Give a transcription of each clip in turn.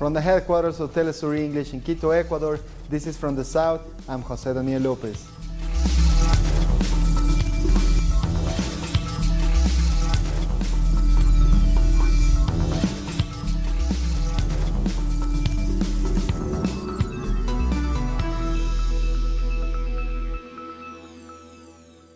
From the headquarters of Telesur English in Quito, Ecuador, this is From the South. I'm Jose Daniel Lopez.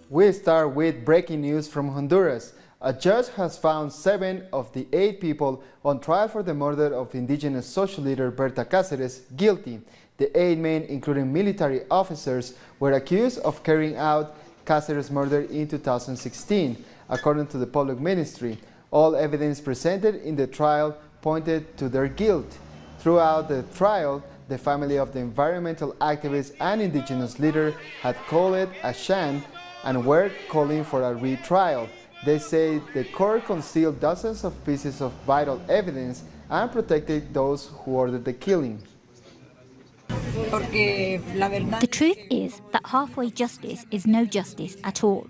We start with breaking news from Honduras. A judge has found 7 of the 8 people on trial for the murder of indigenous social leader Berta Caceres guilty. The 8 men, including military officers, were accused of carrying out Caceres' murder in 2016, according to the public ministry. All evidence presented in the trial pointed to their guilt. Throughout the trial, the family of the environmental activist and indigenous leader had called it a sham and were calling for a retrial. They say the court concealed dozens of pieces of vital evidence and protected those who ordered the killing. The truth is that halfway justice is no justice at all.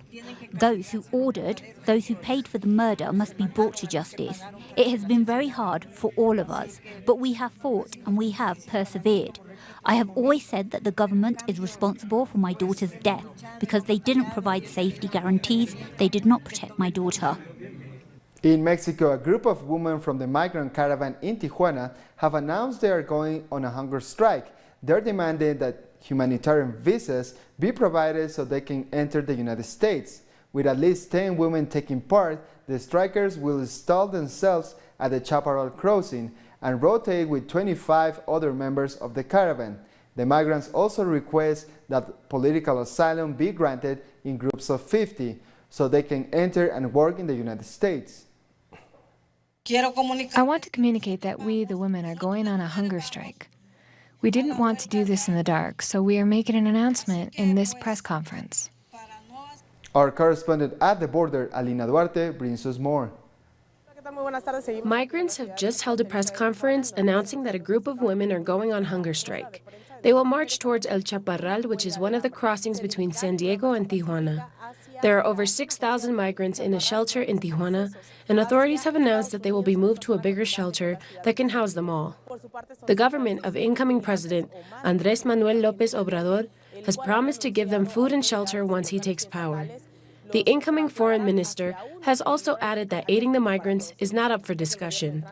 Those who ordered, those who paid for the murder must be brought to justice. It has been very hard for all of us, but we have fought and we have persevered. I have always said that the government is responsible for my daughter's death because they didn't provide safety guarantees, they did not protect my daughter. In Mexico, a group of women from the migrant caravan in Tijuana have announced they are going on a hunger strike. They're demanding that humanitarian visas be provided so they can enter the United States. With at least 10 women taking part, the strikers will install themselves at the Chaparral crossing and rotate with 25 other members of the caravan. The migrants also request that political asylum be granted in groups of 50 so they can enter and work in the United States. I want to communicate that we, the women, are going on a hunger strike. We didn't want to do this in the dark, so we are making an announcement in this press conference. Our correspondent at the border, Alina Duarte, brings us more. Migrants have just held a press conference announcing that a group of women are going on hunger strike. They will march towards El Chaparral, which is one of the crossings between San Diego and Tijuana. There are over 6,000 migrants in a shelter in Tijuana, and authorities have announced that they will be moved to a bigger shelter that can house them all. The government of incoming President Andrés Manuel López Obrador has promised to give them food and shelter once he takes power. The incoming foreign minister has also added that aiding the migrants is not up for discussion.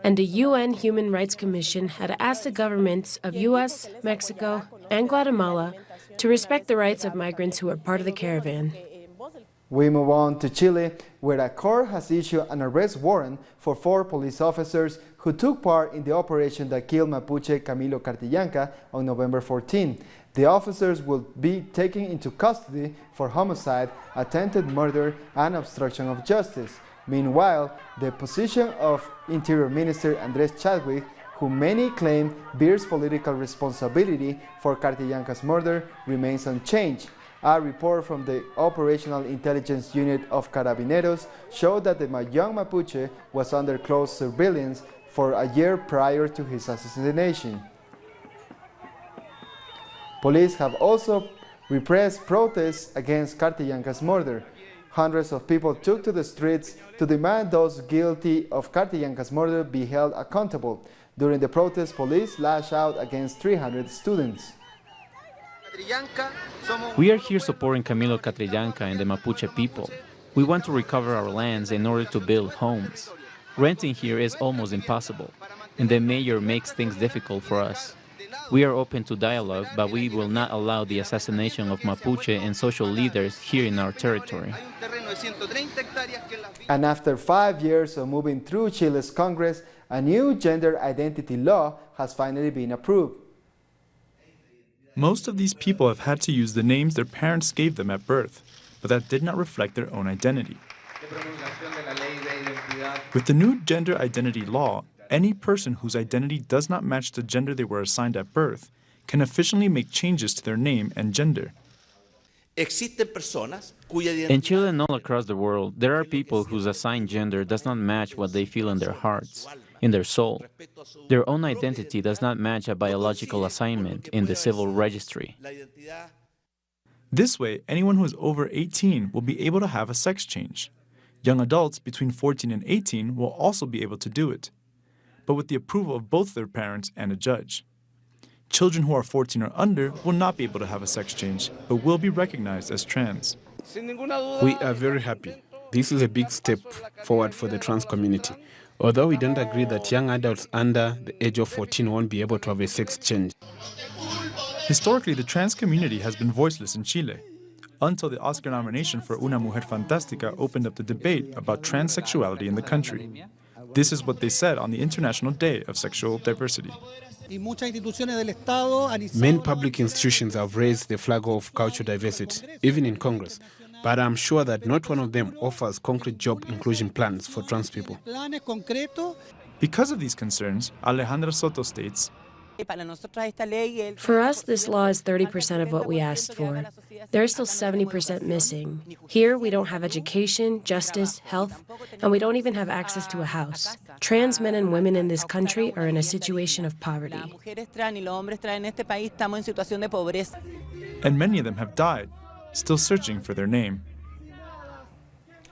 And the UN Human Rights Commission had asked the governments of US, Mexico, and Guatemala to respect the rights of migrants who are part of the caravan. We move on to Chile, where a court has issued an arrest warrant for 4 police officers who took part in the operation that killed Mapuche Camilo Cartillanca on November 14. The officers will be taken into custody for homicide, attempted murder, and obstruction of justice. Meanwhile, the position of Interior Minister Andrés Chadwick, who many claim bears political responsibility for Cartillanca's murder, remains unchanged. A report from the Operational Intelligence Unit of Carabineros showed that the young Mapuche was under close surveillance for a year prior to his assassination. Police have also repressed protests against Cartillanca's murder. Hundreds of people took to the streets to demand those guilty of Cartillanca's murder be held accountable. During the protest, police lashed out against 300 students. We are here supporting Camilo Catrillanca and the Mapuche people. We want to recover our lands in order to build homes. Renting here is almost impossible, and the mayor makes things difficult for us. We are open to dialogue, but we will not allow the assassination of Mapuche and social leaders here in our territory. And after 5 years of moving through Chile's Congress, a new gender identity law has finally been approved. Most of these people have had to use the names their parents gave them at birth, but that did not reflect their own identity. With the new gender identity law, any person whose identity does not match the gender they were assigned at birth can officially make changes to their name and gender. In Chile and all across the world, there are people whose assigned gender does not match what they feel in their hearts, in their soul. Their own identity does not match a biological assignment in the civil registry. This way, anyone who is over 18 will be able to have a sex change. Young adults between 14 and 18 will also be able to do it. but with the approval of both their parents and a judge. Children who are 14 or under will not be able to have a sex change, but will be recognized as trans. We are very happy. This is a big step forward for the trans community. Although we don't agree that young adults under the age of 14 won't be able to have a sex change. Historically, the trans community has been voiceless in Chile, until the Oscar nomination for Una Mujer Fantástica opened up the debate about transsexuality in the country. This is what they said on the International Day of Sexual Diversity. Many public institutions have raised the flag of cultural diversity, even in Congress, but I'm sure that not one of them offers concrete job inclusion plans for trans people. Because of these concerns, Alejandra Soto states, For us, this law is 30% of what we asked for. There is still 70% missing. Here, we don't have education, justice, health, and we don't even have access to a house. Trans men and women in this country are in a situation of poverty. and many of them have died, still searching for their name.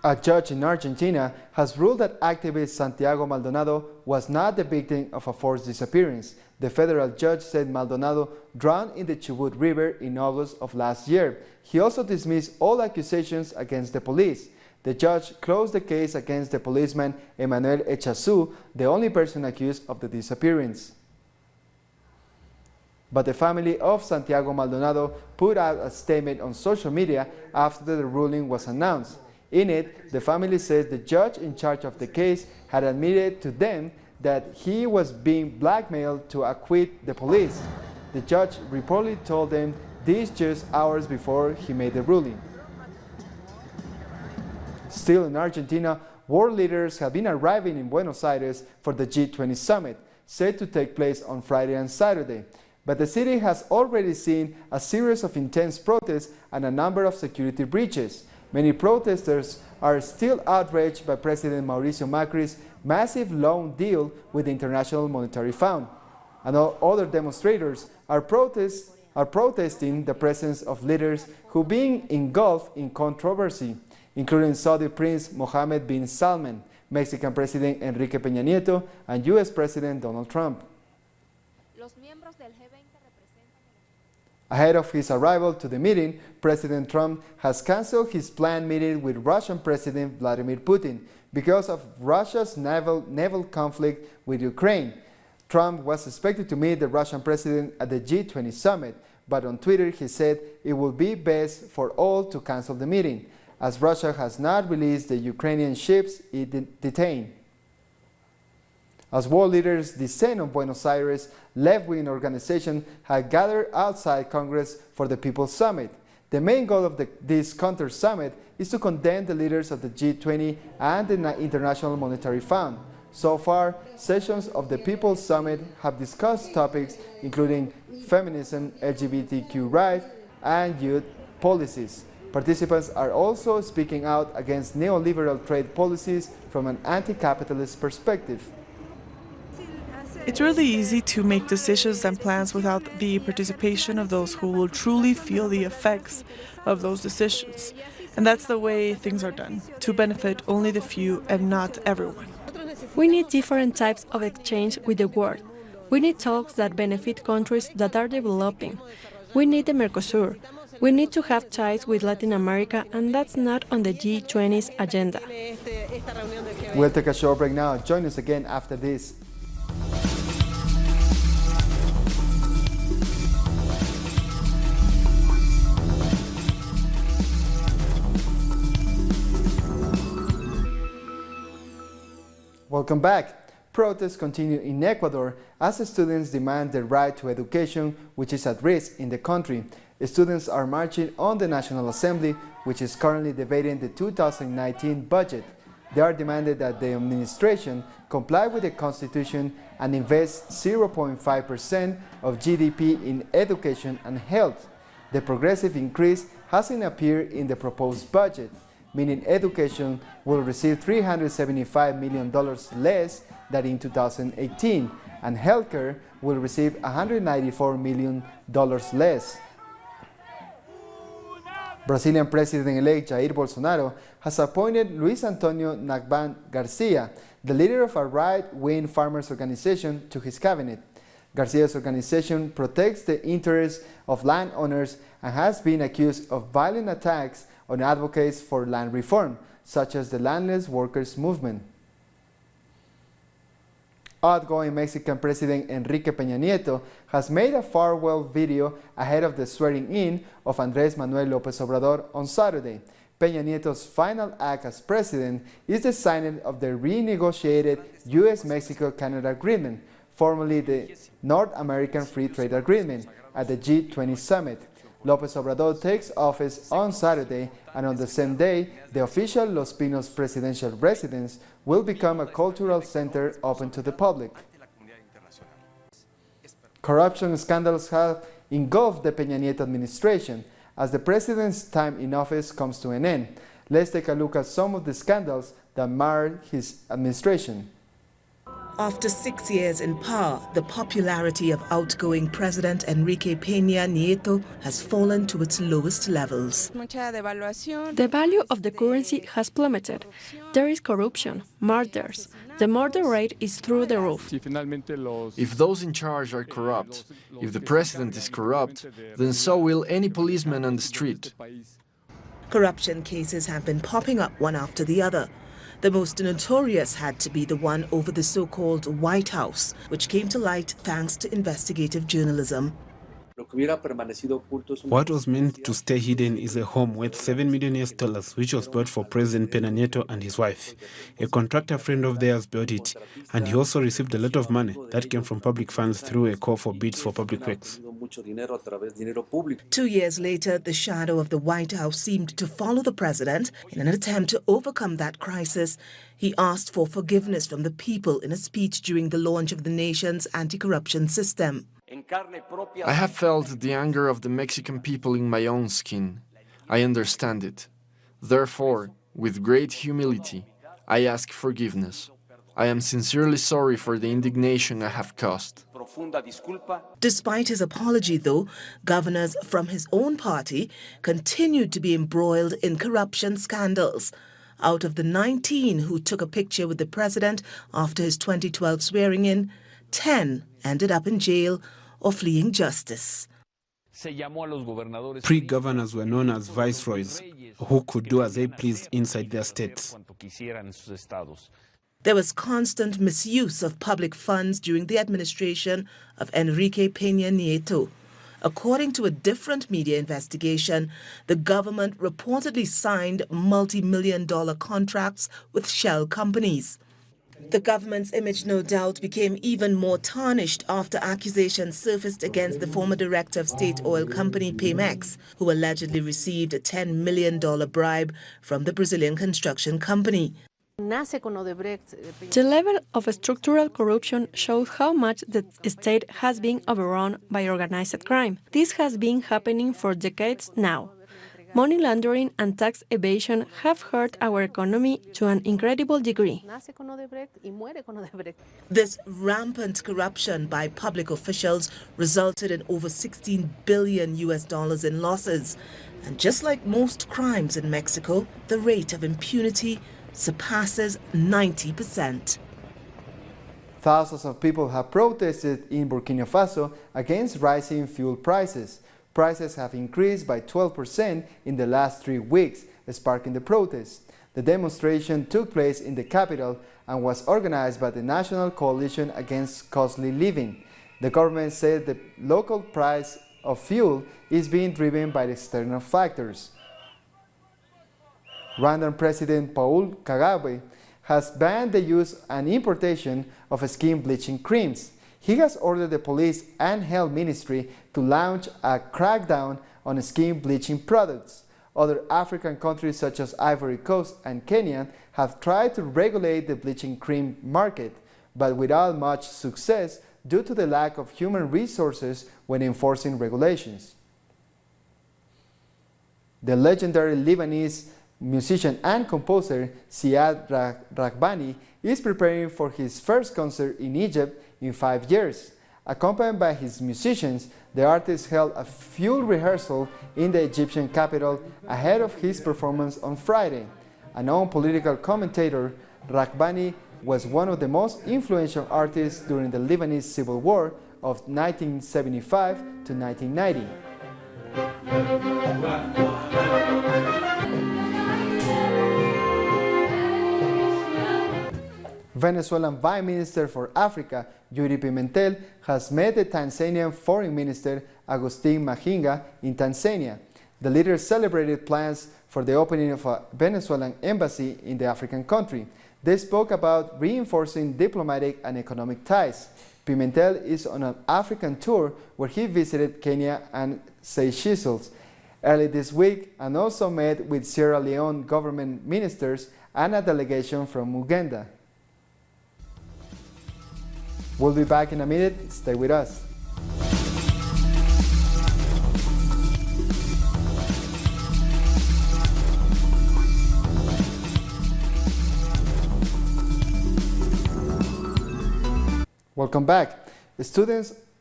A judge in Argentina has ruled that activist Santiago Maldonado was not the victim of a forced disappearance. The federal judge said Maldonado drowned in the Chubut River in August of last year. He also dismissed all accusations against the police. The judge closed the case against the policeman Emmanuel Echazu, the only person accused of the disappearance. But the family of Santiago Maldonado put out a statement on social media after the ruling was announced. In it, the family says the judge in charge of the case had admitted to them that he was being blackmailed to acquit the police. The judge reportedly told them this just hours before he made the ruling. Still in Argentina, world leaders have been arriving in Buenos Aires for the G20 summit, set to take place on Friday and Saturday. But the city has already seen a series of intense protests and a number of security breaches. Many protesters are still outraged by President Mauricio Macri's massive loan deal with the International Monetary Fund. And other demonstrators are protesting the presence of leaders who being engulfed in controversy, including Saudi Prince Mohammed bin Salman, Mexican President Enrique Peña Nieto, and U.S. President Donald Trump. Ahead of his arrival to the meeting, President Trump has canceled his planned meeting with Russian President Vladimir Putin because of Russia's naval conflict with Ukraine. Trump was expected to meet the Russian president at the G20 summit, but on Twitter he said it would be best for all to cancel the meeting, as Russia has not released the Ukrainian ships it detained. As world leaders descend on Buenos Aires, left-wing organizations have gathered outside Congress for the People's Summit. The main goal of this counter-summit is to condemn the leaders of the G20 and the International Monetary Fund. So far, sessions of the People's Summit have discussed topics including feminism, LGBTQ rights, and youth policies. Participants are also speaking out against neoliberal trade policies from an anti-capitalist perspective. It's really easy to make decisions and plans without the participation of those who will truly feel the effects of those decisions. And that's the way things are done, to benefit only the few and not everyone. We need different types of exchange with the world. We need talks that benefit countries that are developing. We need the Mercosur. We need to have ties with Latin America, and that's not on the G20's agenda. We'll take a short break now. Join us again after this. Welcome back. Protests continue in Ecuador as students demand the right to education, which is at risk in the country. Students are marching on the National Assembly, which is currently debating the 2019 budget. They are demanding that the administration comply with the Constitution and invest 0.5% of GDP in education and health. The progressive increase hasn't appeared in the proposed budget, meaning education will receive $375 million less than in 2018, and healthcare will receive $194 million less. Brazilian President-elect Jair Bolsonaro has appointed Luis Antonio Nagban Garcia the leader of a right-wing farmers' organization, to his cabinet. Garcia's organization protects the interests of landowners and has been accused of violent attacks on advocates for land reform, such as the Landless Workers Movement. Outgoing Mexican President Enrique Peña Nieto has made a farewell video ahead of the swearing-in of Andrés Manuel López Obrador on Saturday. Peña Nieto's final act as president is the signing of the renegotiated U.S.-Mexico-Canada Agreement, formerly the North American Free Trade Agreement, at the G20 summit. López Obrador takes office on Saturday, and on the same day, the official Los Pinos presidential residence will become a cultural center open to the public. Corruption scandals have engulfed the Peña Nieto administration as the president's time in office comes to an end. Let's take a look at some of the scandals that marred his administration. After 6 years in power, the popularity of outgoing President Enrique Peña Nieto has fallen to its lowest levels. The value of the currency has plummeted. There is corruption, murders. The murder rate is through the roof. If those in charge are corrupt, if the president is corrupt, then so will any policeman on the street. Corruption cases have been popping up one after the other. The most notorious had to be the one over the so-called White House, which came to light thanks to investigative journalism. What was meant to stay hidden is a home worth $7 million, which was bought for President Peña Nieto and his wife. A contractor friend of theirs built it, and he also received a lot of money that came from public funds through a call for bids for public works. 2 years later, the shadow of the White House seemed to follow the president. In an attempt to overcome that crisis, he asked for forgiveness from the people in a speech during the launch of the nation's anti-corruption system. I have felt the anger of the Mexican people in my own skin. I understand it. Therefore, with great humility, I ask forgiveness. I am sincerely sorry for the indignation I have caused. Despite his apology, though, governors from his own party continued to be embroiled in corruption scandals. Out of the 19 who took a picture with the president after his 2012 swearing-in, 10 ended up in jail or fleeing justice. Pre-governors were known as viceroys, who could do as they pleased inside their states. There was constant misuse of public funds during the administration of Enrique Peña Nieto. According to a different media investigation, the government reportedly signed multi-million-dollar contracts with shell companies. The government's image, no doubt, became even more tarnished after accusations surfaced against the former director of state oil company Pemex, who allegedly received a $10 million bribe from the Brazilian construction company. The level of structural corruption shows how much the state has been overrun by organized crime. This has been happening for decades now. Money laundering and tax evasion have hurt our economy to an incredible degree. This rampant corruption by public officials resulted in over $16 billion in losses. And just like most crimes in Mexico, the rate of impunity surpasses 90%. Thousands of people have protested in Burkina Faso against rising fuel prices. Prices have increased by 12% in the last 3 weeks, sparking the protests. The demonstration took place in the capital and was organized by the National Coalition Against Costly Living. The government said the local price of fuel is being driven by external factors. Rwandan President Paul Kagame has banned the use and importation of skin bleaching creams. He has ordered the police and health ministry to launch a crackdown on skin bleaching products. Other African countries such as Ivory Coast and Kenya have tried to regulate the bleaching cream market, but without much success due to the lack of human resources when enforcing regulations. The legendary Lebanese musician and composer Ziad Rahbani is preparing for his first concert in Egypt in 5 years. Accompanied by his musicians, the artist held a full rehearsal in the Egyptian capital ahead of his performance on Friday. A known political commentator, Rahbani was one of the most influential artists during the Lebanese Civil War of 1975 to 1990. Venezuelan Vice Minister for Africa, Yuri Pimentel, has met the Tanzanian Foreign Minister, Agustin Mahinga, in Tanzania. The leaders celebrated plans for the opening of a Venezuelan embassy in the African country. They spoke about reinforcing diplomatic and economic ties. Pimentel is on an African tour where he visited Kenya and Seychelles early this week and also met with Sierra Leone government ministers and a delegation from Uganda. We'll be back in a minute. Stay with us. Welcome back.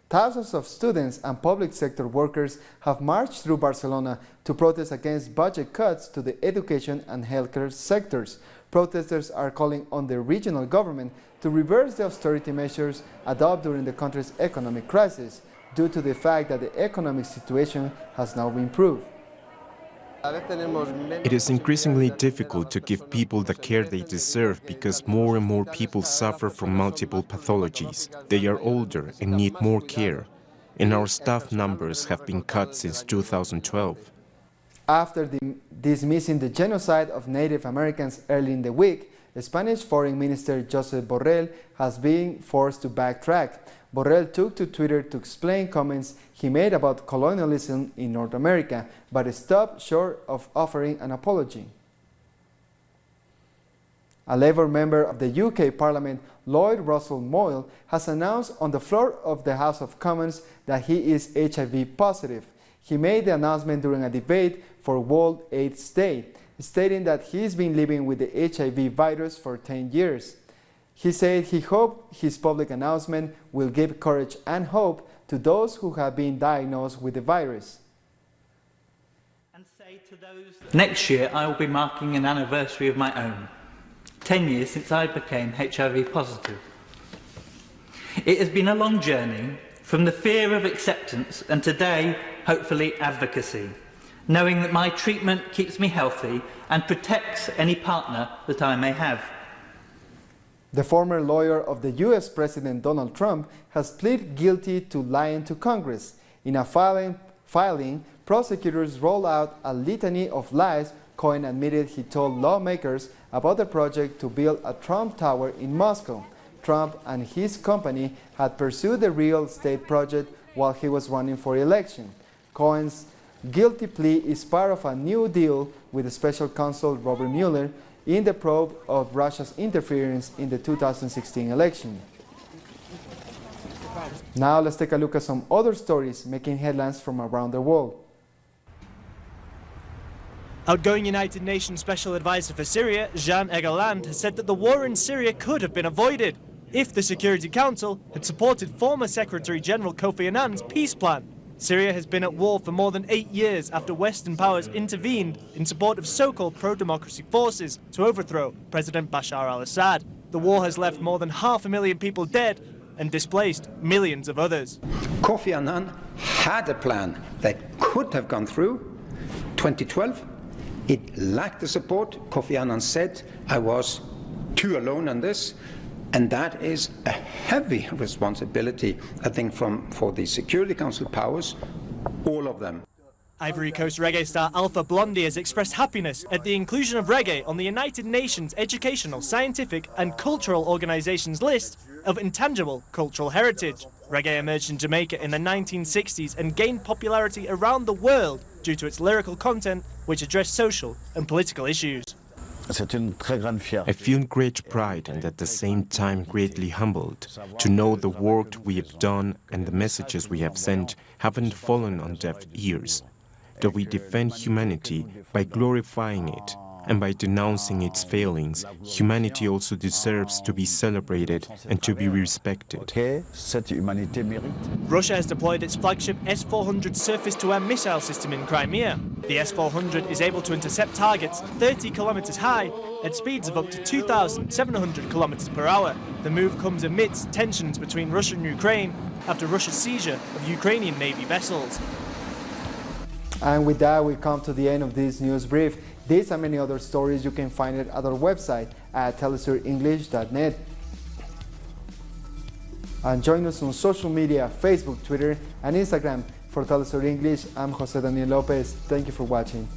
Thousands of students and public sector workers have marched through Barcelona to protest against budget cuts to the education and healthcare sectors. Protesters are calling on the regional government to reverse the austerity measures adopted during the country's economic crisis, due to the fact that the economic situation has now improved. It is increasingly difficult to give people the care they deserve because more and more people suffer from multiple pathologies. They are older and need more care, and our staff numbers have been cut since 2012. After dismissing the genocide of Native Americans early in the week, Spanish Foreign Minister Josep Borrell has been forced to backtrack. Borrell took to Twitter to explain comments he made about colonialism in North America, but stopped short of offering an apology. A Labour member of the UK Parliament, Lloyd Russell Moyle, has announced on the floor of the House of Commons that he is HIV positive. He made the announcement during a debate for World AIDS Day, stating that he's been living with the HIV virus for 10 years. He said he hoped his public announcement will give courage and hope to those who have been diagnosed with the virus. Next year I will be marking an anniversary of my own. 10 years since I became HIV positive. It has been a long journey, from the fear of acceptance and today, hopefully, advocacy, knowing that my treatment keeps me healthy and protects any partner that I may have. The former lawyer of the U.S. President Donald Trump has pleaded guilty to lying to Congress. In a filing, prosecutors rolled out a litany of lies Cohen admitted he told lawmakers about the project to build a Trump Tower in Moscow. Trump and his company had pursued the real estate project while he was running for election. Cohen's guilty plea is part of a new deal with special counsel Robert Mueller in the probe of Russia's interference in the 2016 election. Now let's take a look at some other stories making headlines from around the world. Outgoing United Nations Special Advisor for Syria, Jean Egeland, has said that the war in Syria could have been avoided if the Security Council had supported former Secretary General Kofi Annan's peace plan. Syria has been at war for more than 8 years after Western powers intervened in support of so-called pro-democracy forces to overthrow President Bashar al-Assad. The war has left more than 500,000 people dead and displaced millions of others. Kofi Annan had a plan that could have gone through. 2012, it lacked the support. Kofi Annan said, I was too alone on this. And that is a heavy responsibility, I think, for the Security Council powers, all of them. Ivory Coast reggae star Alpha Blondy has expressed happiness at the inclusion of reggae on the United Nations Educational, Scientific and Cultural Organization's list of intangible cultural heritage. Reggae emerged in Jamaica in the 1960s and gained popularity around the world due to its lyrical content, which addressed social and political issues. I feel great pride and at the same time greatly humbled to know the work we have done and the messages we have sent haven't fallen on deaf ears, that we defend humanity by glorifying it And by denouncing its failings, humanity also deserves to be celebrated and to be respected. Russia has deployed its flagship S-400 surface-to-air missile system in Crimea. The S-400 is able to intercept targets 30 kilometers high at speeds of up to 2,700 kilometers per hour. The move comes amidst tensions between Russia and Ukraine after Russia's seizure of Ukrainian Navy vessels. And with that, we come to the end of this news brief. These and many other stories you can find at our website at telesurenglish.net. And join us on social media, Facebook, Twitter, and Instagram. For Telesur English, I'm Jose Daniel Lopez. Thank you for watching.